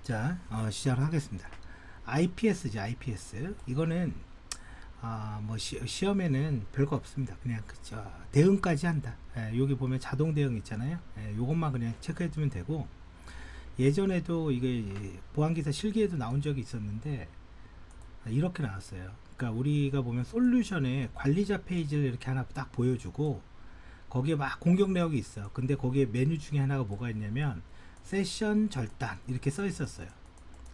자, 시작을 하겠습니다. IPS죠, IPS. 이거는 뭐 시험에는 별거 없습니다. 그냥 대응까지 한다. 여기 보면 자동 대응 있잖아요. 요것만 그냥 체크해두면 되고, 예전에도 이게 보안기사 실기에도 나온 적이 있었는데 이렇게 나왔어요. 그러니까 우리가 보면 솔루션에 관리자 페이지를 이렇게 하나 딱 보여주고 거기에 막 공격 내역이 있어. 근데 거기에 메뉴 중에 하나가 뭐가 있냐면 세션 절단 이렇게 써 있었어요.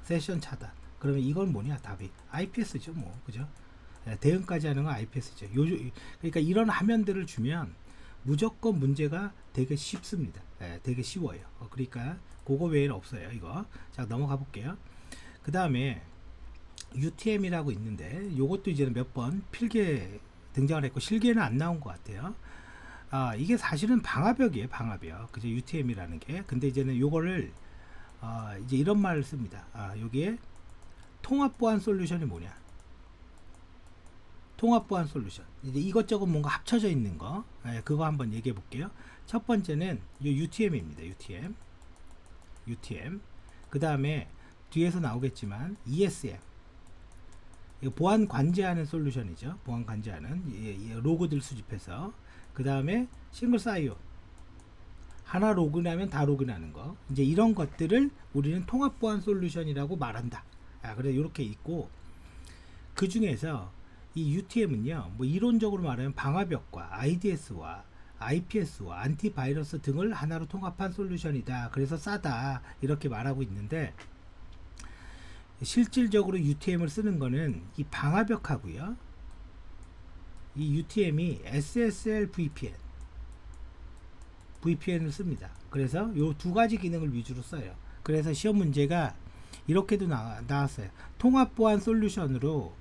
세션 차단. 그러면 이건 뭐냐? 답이 IPS죠, 뭐. 그죠? 대응까지 하는 건 IPS죠. 그러니까 이런 화면들을 주면 무조건 문제가 되게 쉽습니다. 되게 쉬워요. 그러니까 그거 외에는 없어요, 이거. 자, 넘어가 볼게요. 그 다음에 UTM이라고 있는데 요것도 이제는 몇 번 필기에 등장을 했고 실기에는 안 나온 것 같아요. 이게 사실은 방화벽이에요, 방화벽. 그죠? UTM이라는 게. 근데 이제는 요거를 이제 이런 말을 씁니다. 여기에 통합 보안 솔루션이 뭐냐? 통합 보안 솔루션. 이제 이것저것 뭔가 합쳐져 있는 거. 그거 한번 얘기해 볼게요. 첫 번째는 요 UTM입니다. UTM. 그 다음에 뒤에서 나오겠지만 ESM. 이거 보안 관제하는 솔루션이죠. 보안 관제하는 로그들 수집해서. 그 다음에 싱글 사이온. 하나 로그인하면 다 로그인하는 거. 이제 이런 것들을 우리는 통합 보안 솔루션이라고 말한다. 그래 이렇게 있고, 그 중에서 이 UTM은요, 뭐 이론적으로 말하면 방화벽과 IDS와 IPS와 안티바이러스 등을 하나로 통합한 솔루션이다. 그래서 싸다. 이렇게 말하고 있는데, 실질적으로 UTM을 쓰는 거는 이 방화벽하고요. 이 UTM이 SSL VPN을 씁니다. 그래서 요 두 가지 기능을 위주로 써요. 그래서 시험 문제가 이렇게도 나왔어요. 통합 보안 솔루션으로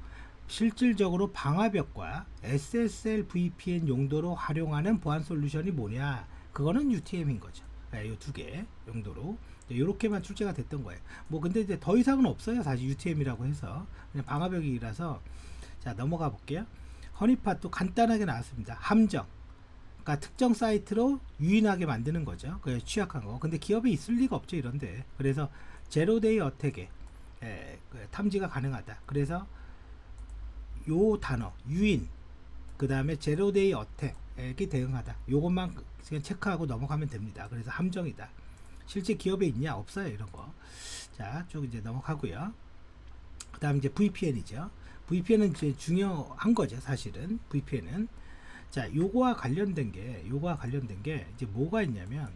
실질적으로 방화벽과 SSL VPN 용도로 활용하는 보안 솔루션이 뭐냐? 그거는 UTM인 거죠. 이 두 개 용도로 이렇게만 출제가 됐던 거예요. 뭐 근데 이제 더 이상은 없어요. 사실 UTM이라고 해서 그냥 방화벽이라서. 자, 넘어가 볼게요. 허니팟도 간단하게 나왔습니다. 함정. 그러니까 특정 사이트로 유인하게 만드는 거죠. 그게 취약한 거. 근데 기업에 있을 리가 없죠, 이런데. 그래서 제로데이 어택에 탐지가 가능하다. 그래서 요 단어 유인, 그 다음에 제로데이 어택에 대응하다. 요것만 그냥 체크하고 넘어가면 됩니다. 그래서 함정이다. 실제 기업에 있냐? 없어요, 이런 거. 자, 쭉 이제 넘어가고요. 그 다음 이제 VPN이죠. VPN은 이제 중요한 거죠, 사실은. VPN은. 자, 요거와 관련된 게 이제 뭐가 있냐면,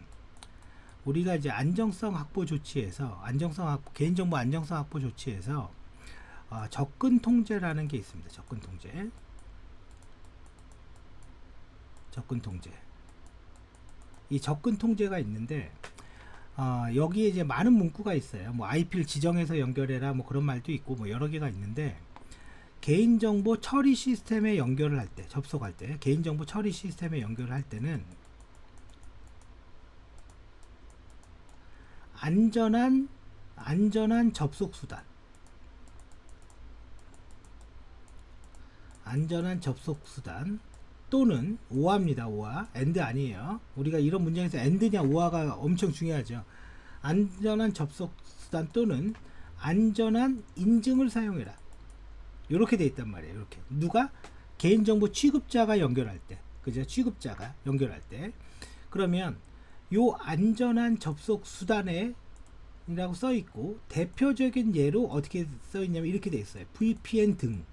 우리가 이제 안정성 확보 조치에서 개인정보 안정성 확보 조치에서 접근 통제라는 게 있습니다. 접근 통제. 이 접근 통제가 있는데, 여기에 이제 많은 문구가 있어요. 뭐 IP를 지정해서 연결해라, 뭐 그런 말도 있고, 뭐 여러 개가 있는데, 개인정보 처리 시스템에 연결을 할 때, 접속할 때, 개인정보 처리 시스템에 연결을 할 때는 안전한 접속 수단. 또는 오화입니다. 오화. 엔드 아니에요. 우리가 이런 문장에서 엔드냐 오화가 엄청 중요하죠. 안전한 접속 수단 또는 안전한 인증을 사용해라. 이렇게 돼 있단 말이에요. 이렇게 누가 개인정보 취급자가 연결할 때, 그죠? 취급자가 연결할 때, 그러면 요 안전한 접속 수단에 이라고 써 있고, 대표적인 예로 어떻게 써 있냐면 이렇게 돼 있어요. VPN 등.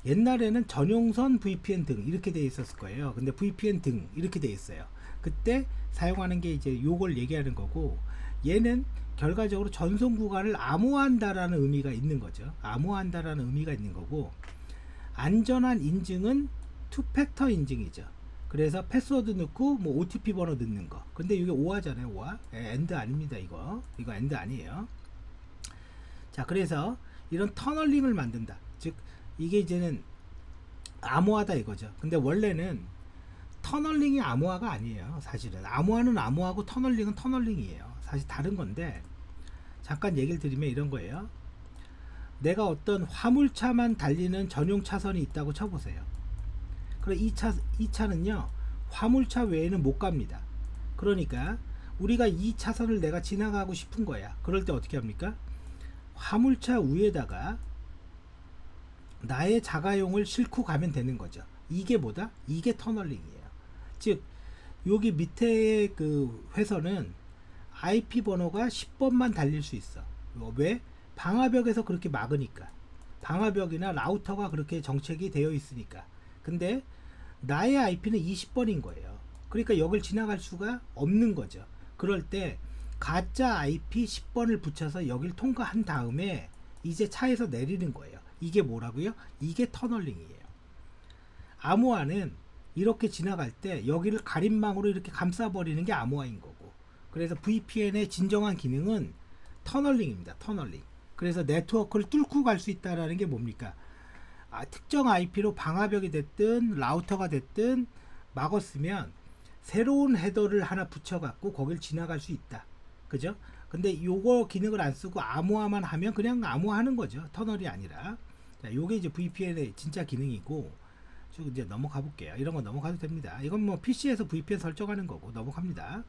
옛날에는 전용선 VPN 등 이렇게 돼 있었을 거예요. 근데 VPN 등 이렇게 돼 있어요. 그때 사용하는 게 이제 요걸 얘기하는 거고, 얘는 결과적으로 전송 구간을 암호화한다라는 의미가 있는 거죠. 암호화한다라는 의미가 있는 거고, 안전한 인증은 투팩터 인증이죠. 그래서 패스워드 넣고 뭐 OTP 번호 넣는 거. 근데 이게 오화잖아요, 오화. 엔드 아닙니다, 이거 엔드 아니에요. 자, 그래서 이런 터널링을 만든다. 즉 이게 이제는 암호화다 이거죠. 근데 원래는 터널링이 암호화가 아니에요. 사실은 암호화는 암호화고 터널링은 터널링이에요. 사실 다른 건데, 잠깐 얘기를 드리면 이런 거예요. 내가 어떤 화물차만 달리는 전용 차선이 있다고 쳐보세요. 그럼 이 차는요 화물차 외에는 못 갑니다. 그러니까 우리가 이 차선을 내가 지나가고 싶은 거야. 그럴 때 어떻게 합니까? 화물차 위에다가 나의 자가용을 싣고 가면 되는 거죠. 이게 뭐다? 이게 터널링이에요. 즉 여기 밑에 그 회선은 IP 번호가 10번만 달릴 수 있어. 왜? 방화벽에서 그렇게 막으니까. 방화벽이나 라우터가 그렇게 정책이 되어 있으니까. 근데 나의 IP는 20번인 거예요. 그러니까 여길 지나갈 수가 없는 거죠. 그럴 때 가짜 IP 10번을 붙여서 여길 통과한 다음에 이제 차에서 내리는 거예요. 이게 뭐라고요? 이게 터널링이에요. 암호화는 이렇게 지나갈 때 여기를 가림망으로 이렇게 감싸버리는 게 암호화인 거고, 그래서 VPN의 진정한 기능은 터널링입니다. 터널링. 그래서 네트워크를 뚫고 갈 수 있다라는 게 뭡니까? 특정 IP로 방화벽이 됐든 라우터가 됐든 막았으면 새로운 헤더를 하나 붙여갖고 거길 지나갈 수 있다. 그죠? 근데 요거 기능을 안 쓰고 암호화만 하면 그냥 암호화하는 거죠. 터널이 아니라. 자, 요게 이제 VPN의 진짜 기능이고, 쭉 이제 넘어가 볼게요. 이런 거 넘어가도 됩니다. 이건 뭐 PC에서 VPN 설정하는 거고 넘어갑니다.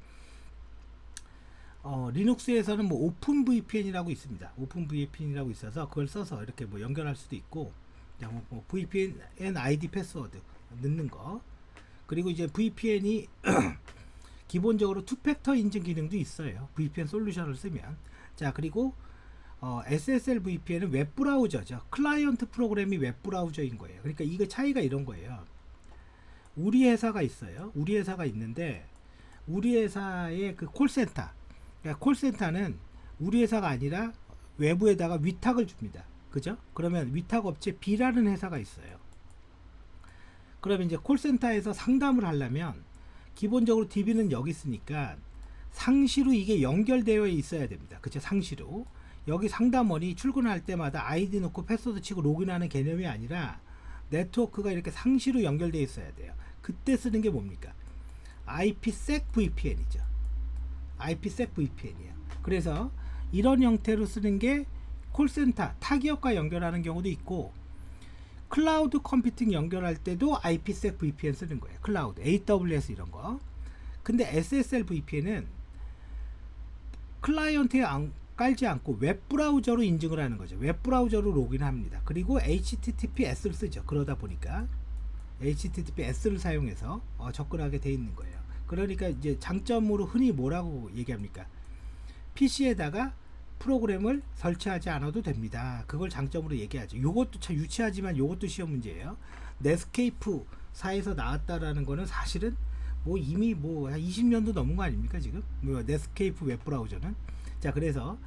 리눅스에서는 뭐 오픈 VPN이라고 있습니다. 오픈 VPN이라고 있어서 그걸 써서 이렇게 뭐 연결할 수도 있고, 뭐 VPN ID 패스워드 넣는 거. 그리고 이제 VPN이 기본적으로 투팩터 인증 기능도 있어요. VPN 솔루션을 쓰면. 자, 그리고 SSL VPN은 웹브라우저죠. 클라이언트 프로그램이 웹브라우저인 거예요. 그러니까 이거 차이가 이런 거예요. 우리 회사가 있어요. 우리 회사가 있는데 우리 회사의 그 콜센터, 그러니까 콜센터는 우리 회사가 아니라 외부에다가 위탁을 줍니다. 그죠? 그러면 위탁 업체 B라는 회사가 있어요. 그러면 이제 콜센터에서 상담을 하려면 기본적으로 DB는 여기 있으니까 상시로 이게 연결되어 있어야 됩니다. 그쵸? 상시로. 여기 상담원이 출근할 때마다 아이디 넣고 패스워드 치고 로그인하는 개념이 아니라 네트워크가 이렇게 상시로 연결되어 있어야 돼요. 그때 쓰는 게 뭡니까? IPsec VPN이죠. IPsec VPN이에요. 그래서 이런 형태로 쓰는 게 콜센터, 타기업과 연결하는 경우도 있고, 클라우드 컴퓨팅 연결할 때도 IPsec VPN 쓰는 거예요. 클라우드, AWS 이런 거. 근데 SSL VPN은 클라이언트에 깔지 않고 웹브라우저로 인증을 하는 거죠. 웹브라우저로 로그인합니다. 그리고 HTTPS를 쓰죠. 그러다 보니까 HTTPS를 사용해서 접근하게 돼 있는 거예요. 그러니까 이제 장점으로 흔히 뭐라고 얘기합니까? PC에다가 프로그램을 설치하지 않아도 됩니다. 그걸 장점으로 얘기하죠. 요것도 참 유치하지만 요것도 시험 문제예요. 넷스케이프 사에서 나왔다라는 거는 사실은 뭐 이미 뭐 한 20년도 넘은 거 아닙니까 지금? 뭐 넷스케이프 웹브라우저는. 자, 그래서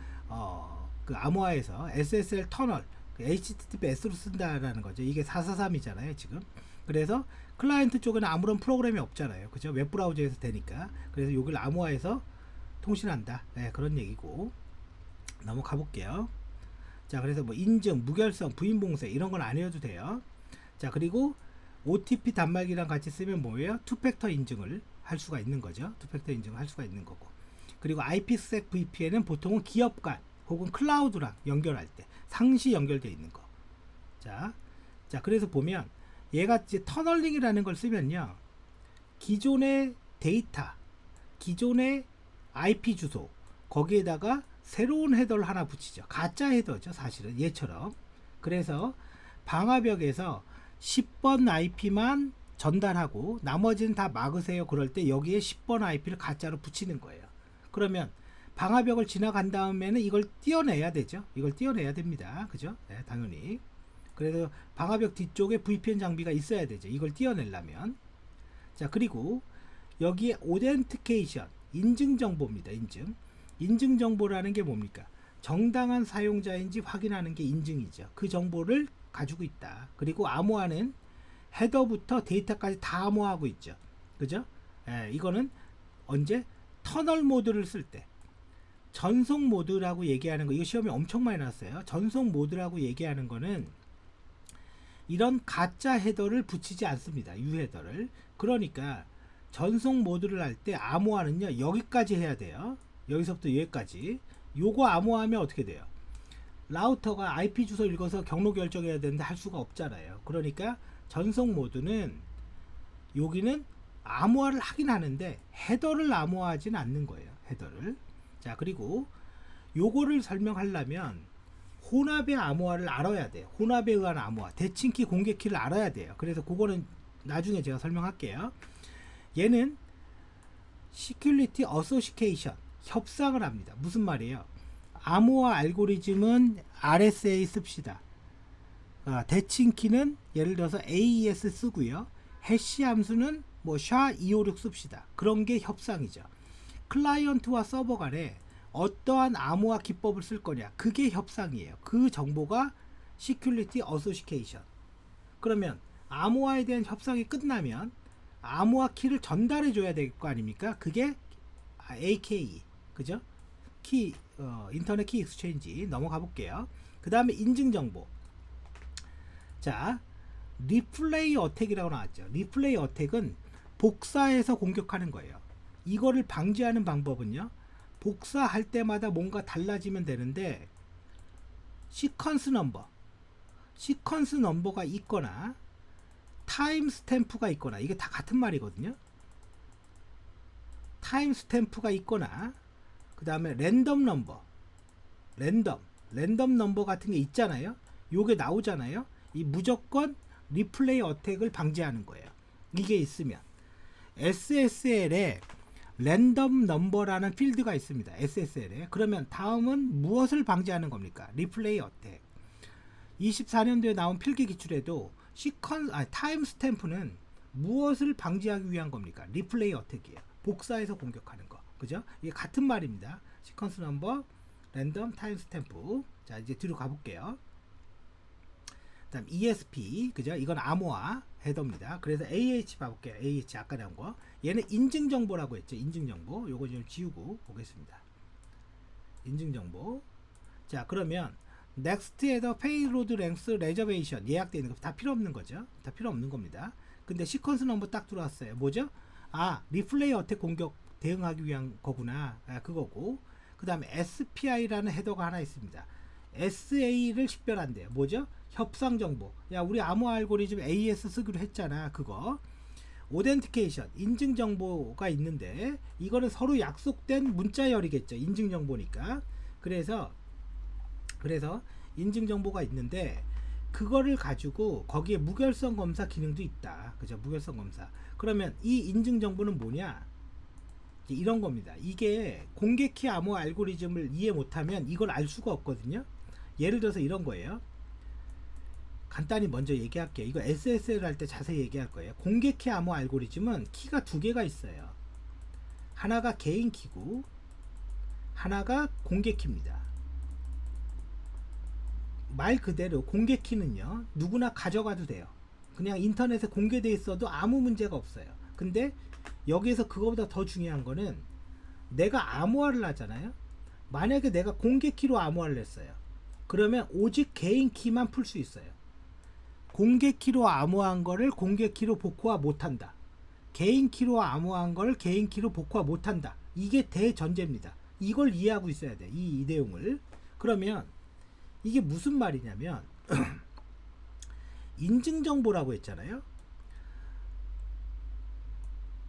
그 암호화에서 SSL 터널, HTTPS로 쓴다라는 거죠. 이게 443이잖아요 지금. 그래서 클라이언트 쪽에는 아무런 프로그램이 없잖아요. 그죠? 웹브라우저에서 되니까. 그래서 여기를 암호화해서 통신한다. 네, 그런 얘기고. 넘어가 볼게요. 자, 그래서 뭐 인증, 무결성, 부인봉쇄 이런 건 안 해도 돼요. 자, 그리고 OTP 단말기랑 같이 쓰면 뭐예요? 투팩터 인증을 할 수가 있는 거죠. 투팩터 인증을 할 수가 있는 거고. 그리고 IPsec VPN은 보통은 기업 간 혹은 클라우드랑 연결할 때 상시 연결되어 있는 거. 자, 그래서 보면 얘가 이제 터널링이라는 걸 쓰면요, 기존의 데이터, 기존의 IP 주소 거기에다가 새로운 헤더를 하나 붙이죠. 가짜 헤더죠 사실은 얘처럼. 그래서 방화벽에서 10번 IP만 전달하고 나머지는 다 막으세요. 그럴 때 여기에 10번 IP를 가짜로 붙이는 거예요. 그러면 방화벽을 지나간 다음에는 이걸 띄어내야 되죠. 이걸 띄어내야 됩니다. 그죠? 네, 당연히. 그래서 방화벽 뒤쪽에 VPN 장비가 있어야 되죠. 이걸 띄어내려면. 자, 그리고 여기에 오덴티케이션, 인증 정보입니다. 인증 정보라는 게 뭡니까? 정당한 사용자인지 확인하는 게 인증이죠. 그 정보를 가지고 있다. 그리고 암호화는 헤더부터 데이터까지 다 암호화하고 있죠. 그죠? 이거는 언제? 터널 모드를 쓸 때. 전송 모드라고 얘기하는 거, 이거 시험에 엄청 많이 나왔어요. 전송 모드라고 얘기하는 거는 이런 가짜 헤더를 붙이지 않습니다. 유헤더를. 그러니까 전송 모드를 할 때 암호화는요, 여기까지 해야 돼요. 여기서부터 여기까지. 요거 암호화하면 어떻게 돼요? 라우터가 IP 주소 읽어서 경로 결정해야 되는데 할 수가 없잖아요. 그러니까 전송 모드는 여기는 암호화를 하긴 하는데 헤더를 암호화하지는 않는 거예요. 헤더를. 자, 그리고 요거를 설명하려면 혼합의 암호화를 알아야 돼요. 혼합에 의한 암호화, 대칭키, 공개키를 알아야 돼요. 그래서 그거는 나중에 제가 설명할게요. 얘는 Security Association, 협상을 합니다. 무슨 말이에요? 암호화 알고리즘은 RSA 씁시다. 대칭키는 예를 들어서 AES 쓰고요. 해시 함수는 뭐 SHA-256 씁시다. 그런 게 협상이죠. 클라이언트와 서버 간에 어떠한 암호화 기법을 쓸 거냐, 그게 협상이에요. 그 정보가 Security Association. 그러면 암호화에 대한 협상이 끝나면 암호화 키를 전달해 줘야 될 거 아닙니까? 그게 AKE, 그죠? 키, 인터넷 키 익스체인지 넘어가 볼게요. 그 다음에 인증 정보. 자, 리플레이 어택이라고 나왔죠. 리플레이 어택은 복사해서 공격하는 거예요. 이거를 방지하는 방법은요, 복사할 때마다 뭔가 달라지면 되는데, 시퀀스 넘버가 있거나 타임 스탬프가 있거나, 이게 다 같은 말이거든요. 타임 스탬프가 있거나, 그 다음에 랜덤 넘버 같은 게 있잖아요. 요게 나오잖아요. 이 무조건 리플레이 어택을 방지하는 거예요. 이게 있으면 SSL에 랜덤 넘버라는 필드가 있습니다. SSL에. 그러면 다음은 무엇을 방지하는 겁니까? 리플레이 어택. 24년도에 나온 필기 기출에도 타임 스탬프는 무엇을 방지하기 위한 겁니까? 리플레이 어택이에요. 복사해서 공격하는 거. 그죠? 이게 같은 말입니다. 시퀀스 넘버, 랜덤, 타임 스탬프. 자, 이제 뒤로 가볼게요. 다음 ESP, 그죠? 이건 암호화 헤더입니다. 그래서 AH 봐볼게요. AH 아까 나온 거. 얘는 인증 정보라고 했죠. 인증 정보. 요거 좀 지우고 보겠습니다. 인증 정보. 자, 그러면 넥스트 헤더, 페이로드 랭스, 레저베이션 예약되어 있는 거 다 필요 없는 거죠. 다 필요 없는 겁니다. 근데 시퀀스 넘버 딱 들어왔어요. 뭐죠? 리플레이 어택 공격 대응하기 위한 거구나. 그거고. 그 다음에 SPI라는 헤더가 하나 있습니다. SA를 식별한대요. 뭐죠? 협상 정보. 야, 우리 암호 알고리즘 AES 쓰기로 했잖아. 그거. 오덴티케이션, 인증 정보가 있는데, 이거는 서로 약속된 문자열이겠죠. 인증 정보니까. 그래서 인증 정보가 있는데, 그거를 가지고 거기에 무결성 검사 기능도 있다. 그죠? 무결성 검사. 그러면 이 인증 정보는 뭐냐? 이런 겁니다. 이게 공개키 암호 알고리즘을 이해 못하면 이걸 알 수가 없거든요. 예를 들어서 이런 거예요. 간단히 먼저 얘기할게요. 이거 SSL 할 때 자세히 얘기할 거예요. 공개키 암호 알고리즘은 키가 두 개가 있어요. 하나가 개인 키고 하나가 공개 키입니다. 말 그대로 공개 키는요, 누구나 가져가도 돼요. 그냥 인터넷에 공개돼 있어도 아무 문제가 없어요. 근데 여기에서 그거보다 더 중요한 거는, 내가 암호화를 하잖아요. 만약에 내가 공개 키로 암호화를 했어요. 그러면 오직 개인 키만 풀 수 있어요. 공개 키로 암호화한 거를 공개 키로 복호화 못한다. 개인 키로 암호화한 걸 개인 키로 복호화 못한다. 이게 대전제입니다. 이걸 이해하고 있어야 돼. 이 내용을. 그러면 이게 무슨 말이냐면 인증정보라고 했잖아요.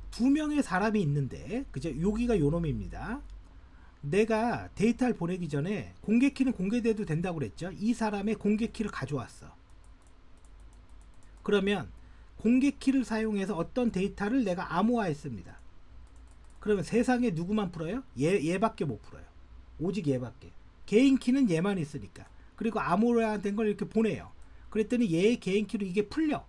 두 명의 사람이 있는데, 그죠? 여기가 요놈입니다. 내가 데이터를 보내기 전에 공개 키는 공개돼도 된다고 그랬죠. 이 사람의 공개 키를 가져왔어. 그러면 공개 키를 사용해서 어떤 데이터를 내가 암호화했습니다. 그러면 세상에 누구만 풀어요? 얘밖에 못 풀어요. 오직 얘밖에. 개인 키는 얘만 있으니까. 그리고 암호화된 걸 이렇게 보내요. 그랬더니 얘의 개인 키로 이게 풀려.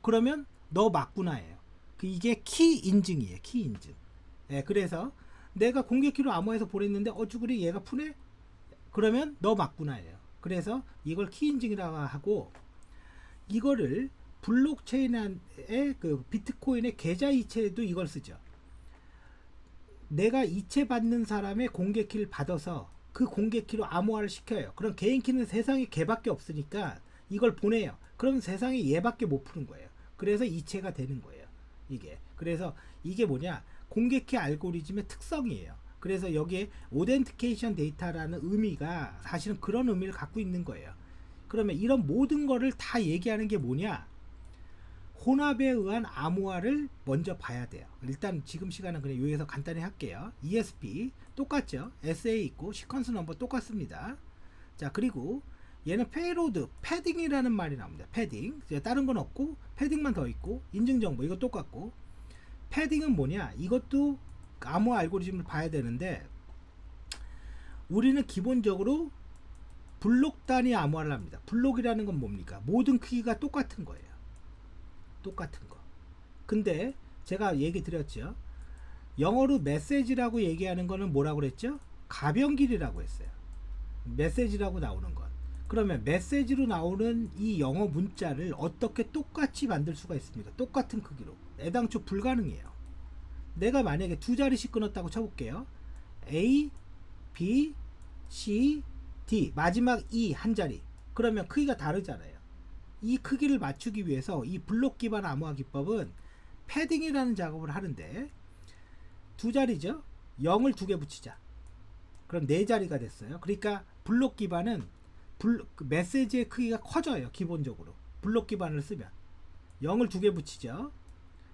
그러면 너 맞구나예요. 이게 키 인증이에요. 키 인증. 예, 그래서 내가 공개 키로 암호해서 보냈는데 어쭈구리 얘가 푸네? 그러면 너 맞구나예요. 그래서 이걸 키 인증이라고 하고, 이거를 블록체인의 그 비트코인의 계좌 이체에도 이걸 쓰죠. 내가 이체 받는 사람의 공개 키를 받아서 그 공개 키로 암호화를 시켜요. 그럼 개인 키는 세상에 걔밖에 없으니까 이걸 보내요. 그럼 세상에 얘밖에 못 푸는 거예요. 그래서 이체가 되는 거예요. 그래서 이게 뭐냐? 공개키 알고리즘의 특성이에요. 그래서 여기에 오덴티케이션 데이터라는 의미가 사실은 그런 의미를 갖고 있는 거예요. 그러면 이런 모든 거를 다 얘기하는 게 뭐냐? 혼합에 의한 암호화를 먼저 봐야 돼요. 일단 지금 시간은 그냥 여기서 간단히 할게요. ESP 똑같죠? SA 있고 시퀀스 넘버 똑같습니다. 자, 그리고 얘는 페이로드, 패딩이라는 말이 나옵니다. 패딩. 다른 건 없고 패딩만 더 있고 인증 정보 이거 똑같고. 패딩은 뭐냐? 이것도 암호화 알고리즘을 봐야 되는데 우리는 기본적으로 블록 단위 암호화를 합니다. 블록이라는 건 뭡니까? 모든 크기가 똑같은 거예요. 똑같은 거. 근데 제가 얘기 드렸죠. 영어로 메시지라고 얘기하는 거는 뭐라고 그랬죠? 가변길이라고 했어요. 메시지라고 나오는 건. 그러면 메시지로 나오는 이 영어 문자를 어떻게 똑같이 만들 수가 있습니까? 똑같은 크기로. 애당초 불가능해요. 내가 만약에 두 자리씩 끊었다고 쳐볼게요. A, B, C, D 마지막 E 한 자리. 그러면 크기가 다르잖아요. 이 크기를 맞추기 위해서 이 블록 기반 암호화 기법은 패딩이라는 작업을 하는데 두 자리죠. 0을 두 개 붙이자. 그럼 네 자리가 됐어요. 그러니까 블록 기반은 메시지의 크기가 커져요. 기본적으로 블록 기반을 쓰면 0을 두 개 붙이죠.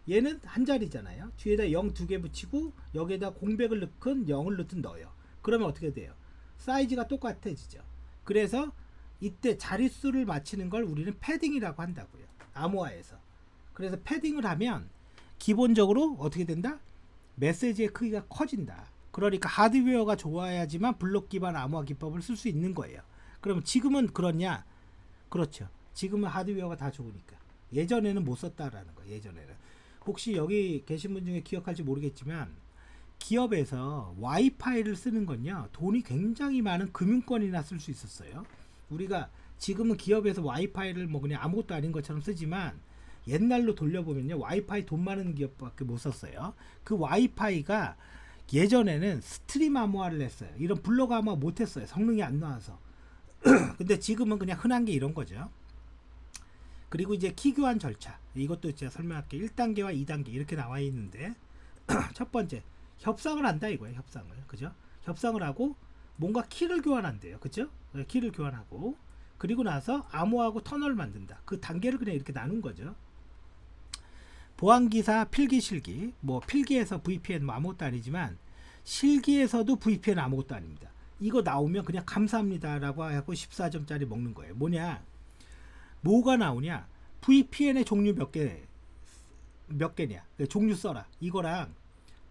얘는 한 자리잖아요. 뒤에다 0 두 개 붙이고 여기에다 공백을 넣든 0을 넣든 넣어요. 그러면 어떻게 돼요? 사이즈가 똑같아지죠. 그래서 이때 자릿수를 맞추는 걸 우리는 패딩이라고 한다고요. 암호화에서. 그래서 패딩을 하면 기본적으로 어떻게 된다? 메시지의 크기가 커진다. 그러니까 하드웨어가 좋아야지만 블록 기반 암호화 기법을 쓸 수 있는 거예요. 그럼 지금은 그렇냐? 그렇죠. 지금은 하드웨어가 다 좋으니까. 예전에는 못 썼다라는 거예요. 예전에는. 혹시 여기 계신 분 중에 기억할지 모르겠지만 기업에서 와이파이를 쓰는 건요. 돈이 굉장히 많은 금융권이나 쓸 수 있었어요. 우리가 지금은 기업에서 와이파이를 뭐 그냥 아무것도 아닌 것처럼 쓰지만 옛날로 돌려보면요. 와이파이 돈 많은 기업밖에 못 썼어요. 그 와이파이가 예전에는 스트림 암호화를 했어요. 이런 블록 암호화 못 했어요. 성능이 안 나와서. 근데 지금은 그냥 흔한 게 이런 거죠. 그리고 이제 키 교환 절차. 이것도 제가 설명할게요. 1단계와 2단계 이렇게 나와 있는데 첫 번째 협상을 한다 이거예요. 협상을. 그죠? 협상을 하고 뭔가 키를 교환한대요. 그죠? 키를 교환하고 그리고 나서 암호하고 터널을 만든다. 그 단계를 그냥 이렇게 나눈 거죠. 보안기사 필기 실기 뭐 필기에서 VPN 뭐 아무것도 아니지만 실기에서도 VPN 아무것도 아닙니다. 이거 나오면 그냥 감사합니다 라고 하고 14점짜리 먹는 거예요. 뭐냐? 뭐가 나오냐? VPN의 종류 몇 개냐? 종류 써라. 이거랑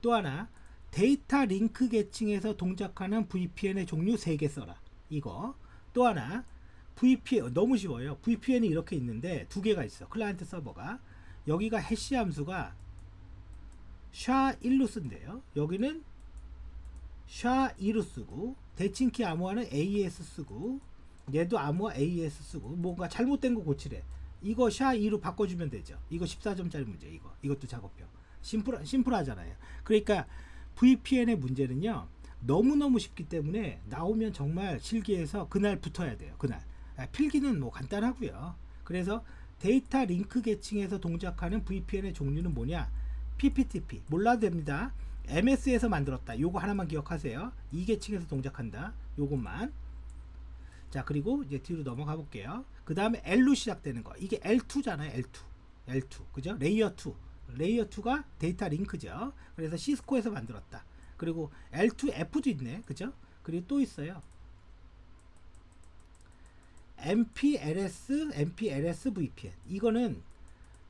또 하나 데이터 링크 계층에서 동작하는 VPN의 종류 3개 써라. 이거. 또 하나 VPN 너무 쉬워요. VPN이 이렇게 있는데 두 개가 있어. 클라이언트 서버가. 여기가 해시 함수가 SHA-1로 쓴대요. 여기는 SHA-2로 쓰고 대칭키 암호화는 AES 쓰고 얘도 암호화 AES 쓰고 뭔가 잘못된 거 고치래. 이거 SHA-2로 바꿔주면 되죠. 이거 14점짜리 문제. 이것도 작업표. 심플하잖아요. 그러니까 VPN의 문제는요. 너무너무 쉽기 때문에 나오면 정말 실기에서 그날 붙어야 돼요. 그날. 필기는 뭐 간단하고요. 그래서 데이터 링크 계층에서 동작하는 VPN의 종류는 뭐냐? PPTP. 몰라도 됩니다. MS에서 만들었다. 요거 하나만 기억하세요. 이 계층에서 동작한다. 요것만. 자, 그리고 이제 뒤로 넘어가 볼게요. 그 다음에 L로 시작되는 거. 이게 L2잖아요. L2. 그죠? 레이어 2. 레이어 2가 데이터 링크죠. 그래서 시스코에서 만들었다. 그리고 L2F도 있네. 그죠? 그리고 또 있어요. MPLS VPN. 이거는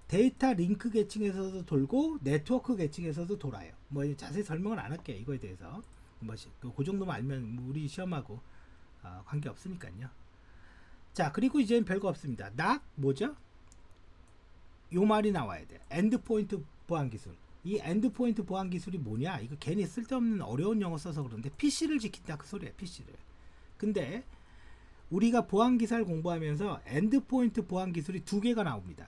데이터 링크 계층에서도 돌고 네트워크 계층에서도 돌아요. 뭐 자세히 설명을 안 할게요. 이거에 대해서. 그 정도만 알면 우리 시험하고 관계 없으니까요. 자, 그리고 이제는 별거 없습니다. 뭐죠? 요 말이 나와야 돼. 엔드포인트 보안 기술. 이 엔드포인트 보안 기술이 뭐냐? 이거 괜히 쓸데없는 어려운 영어 써서 그런데 PC를 지킨다 그 소리야. PC를. 근데 우리가 보안 기사를 공부하면서 엔드포인트 보안 기술이 두 개가 나옵니다.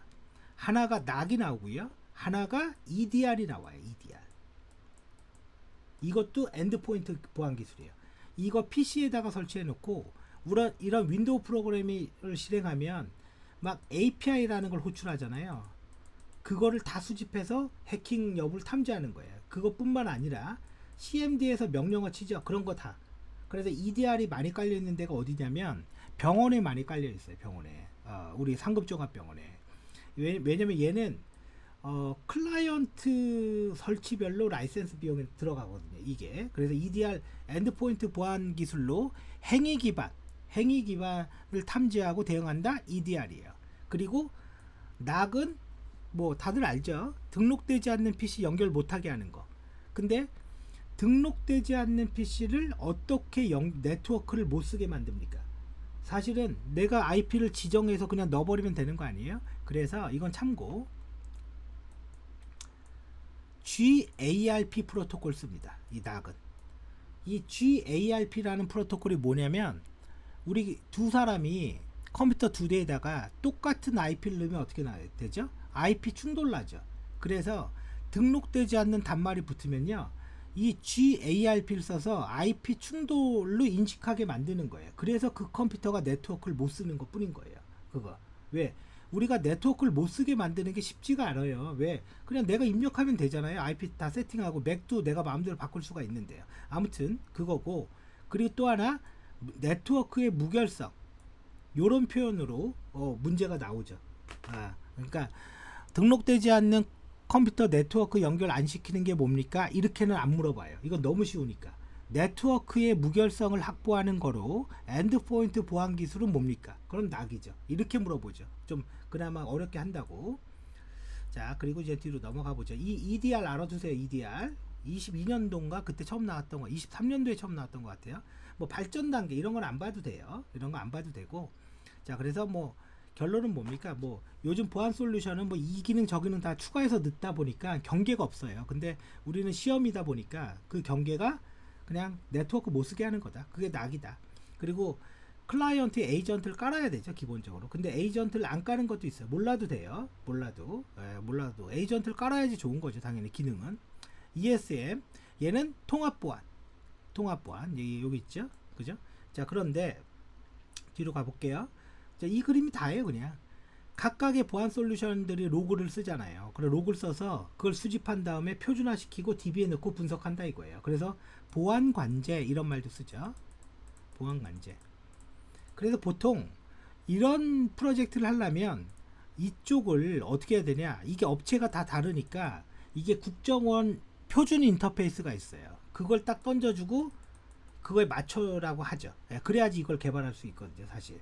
하나가 NAC이 나오고요. 하나가 EDR이 나와요. EDR. 이것도 엔드포인트 보안 기술이에요. 이거 PC에다가 설치해 놓고 이런 윈도우 프로그램을 실행하면 막 API라는 걸 호출하잖아요. 그거를 다 수집해서 해킹 여부를 탐지하는 거예요. 그것뿐만 아니라 CMD에서 명령어 치죠. 그런 거 다. 그래서 EDR이 많이 깔려 있는 데가 어디냐면 병원에 많이 깔려 있어요. 병원에. 우리 상급종합병원에. 왜냐면 얘는 클라이언트 설치별로 라이센스 비용이 들어가거든요. 이게 그래서 EDR 엔드포인트 보안 기술로 행위 기반을 탐지하고 대응한다. EDR이에요. 그리고 낙은 뭐 다들 알죠. 등록되지 않는 PC 연결 못하게 하는 거. 근데 등록되지 않는 PC를 어떻게 네트워크를 못 쓰게 만듭니까? 사실은 내가 IP를 지정해서 그냥 넣어버리면 되는 거 아니에요? 그래서 이건 참고 GARP 프로토콜 씁니다. 이 낙은. 이 GARP라는 프로토콜이 뭐냐면 우리 두 사람이 컴퓨터 두 대에다가 똑같은 IP를 넣으면 어떻게 되죠? IP 충돌 나죠. 그래서 등록되지 않는 단말이 붙으면요. 이 GARP를 써서 IP 충돌로 인식하게 만드는 거예요. 그래서 그 컴퓨터가 네트워크를 못 쓰는 것 뿐인 거예요. 그거. 왜? 우리가 네트워크를 못 쓰게 만드는 게 쉽지가 않아요. 왜? 그냥 내가 입력하면 되잖아요. IP 다 세팅하고 맥도 내가 마음대로 바꿀 수가 있는데요. 아무튼 그거고. 그리고 또 하나 네트워크의 무결성. 요런 표현으로 문제가 나오죠. 그러니까 등록되지 않는 컴퓨터 네트워크 연결 안 시키는 게 뭡니까? 이렇게는 안 물어봐요. 이건 너무 쉬우니까. 네트워크의 무결성을 확보하는 거로 엔드포인트 보안 기술은 뭡니까? 그건 낙이죠. 이렇게 물어보죠. 좀 그나마 어렵게 한다고. 자, 그리고 이제 뒤로 넘어가 보죠. 이 EDR 알아두세요. EDR 22년도인가 그때 처음 나왔던 거, 23년도에 처음 나왔던 것 같아요. 뭐 발전 단계 이런 건 안 봐도 돼요. 이런 거 안 봐도 되고. 자, 그래서 뭐 결론은 뭡니까? 뭐 요즘 보안 솔루션은 뭐 이 기능 저 기능 다 추가해서 넣다 보니까 경계가 없어요. 근데 우리는 시험이다 보니까 그 경계가 그냥 네트워크 못 쓰게 하는 거다. 그게 낙이다. 그리고 클라이언트 에이전트를 깔아야 되죠. 기본적으로. 근데 에이전트를 안 까는 것도 있어요. 몰라도 돼요. 몰라도 에이전트를 깔아야지 좋은 거죠. 당연히 기능은. ESM 얘는 통합 보안 여기 있죠. 그죠? 자, 그런데 뒤로 가볼게요. 자, 이 그림이 다예요. 그냥 각각의 보안 솔루션들이 로그를 쓰잖아요. 그래 로그를 써서 그걸 수집한 다음에 표준화시키고 DB에 넣고 분석한다 이거예요. 그래서 보안 관제 이런 말도 쓰죠. 보안 관제. 그래서 보통 이런 프로젝트를 하려면 이쪽을 어떻게 해야 되냐? 이게 업체가 다 다르니까 이게 국정원 표준 인터페이스가 있어요. 그걸 딱 던져주고 그거에 맞춰라고 하죠. 그래야지 이걸 개발할 수 있거든요. 사실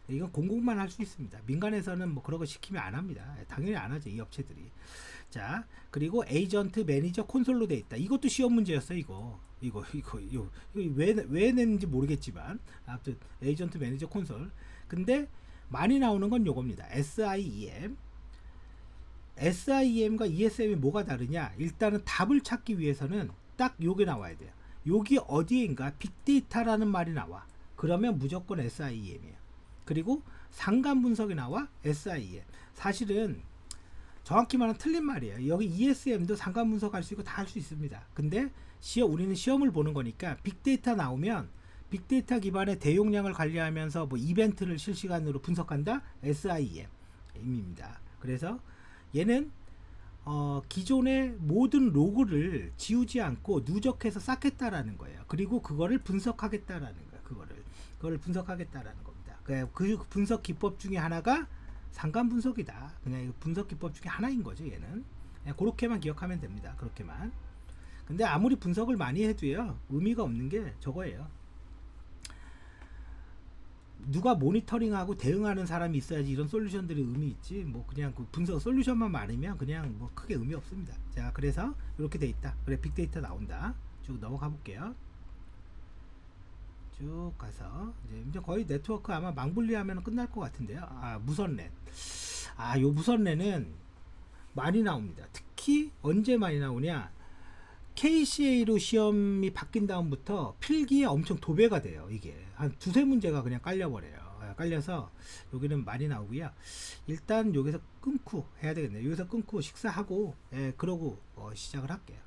이건 공공만 할 수 있습니다. 민간에서는 뭐 그런 거 시키면 안 합니다. 당연히 안 하죠. 이 업체들이. 자, 그리고 에이전트 매니저 콘솔로 돼 있다. 이것도 시험 문제였어요. 이거 왜 냈는지 모르겠지만 아무튼 에이전트 매니저 콘솔. 근데 많이 나오는 건 요겁니다. SIEM과 ESM이 뭐가 다르냐? 일단은 답을 찾기 위해서는 딱 요게 나와야 돼요. 여기 어디인가 빅데이터라는 말이 나와. 그러면 무조건 SIEM이에요. 그리고 상관 분석이 나와 SIEM. 사실은 정확히 말하면 틀린 말이에요. 여기 ESM도 상관 분석할 수 있고 다 할 수 있습니다. 근데 우리는 시험을 보는 거니까 빅데이터 나오면 빅데이터 기반의 대용량을 관리하면서 뭐 이벤트를 실시간으로 분석한다. SIEM입니다. 그래서 얘는 기존의 모든 로그를 지우지 않고 누적해서 쌓겠다라는 거예요. 그리고 그거를 분석하겠다라는 거예요. 그거를 분석하겠다라는 겁니다. 그 분석 기법 중에 하나가 상관 분석이다. 그냥 분석 기법 중에 하나인 거죠. 얘는 그렇게만 기억하면 됩니다. 그렇게만. 근데 아무리 분석을 많이 해도요, 의미가 없는 게 저거예요. 누가 모니터링하고 대응하는 사람이 있어야지 이런 솔루션들이 의미 있지. 뭐 그냥 그 분석 솔루션만 많으면 그냥 뭐 크게 의미 없습니다. 자, 그래서 이렇게 돼 있다. 그래, 빅데이터 나온다. 쭉 넘어가 볼게요. 쭉 가서 이제 거의 네트워크 아마 망분리하면 끝날 것 같은데요. 무선랜. 요 무선랜은 많이 나옵니다. 특히 언제 많이 나오냐? KCA로 시험이 바뀐 다음부터 필기에 엄청 도배가 돼요. 이게 한 두세 문제가 그냥 깔려버려요. 깔려서 여기는 많이 나오고요. 일단 여기서 끊고 해야 되겠네요. 여기서 끊고 식사하고 그러고 시작을 할게요.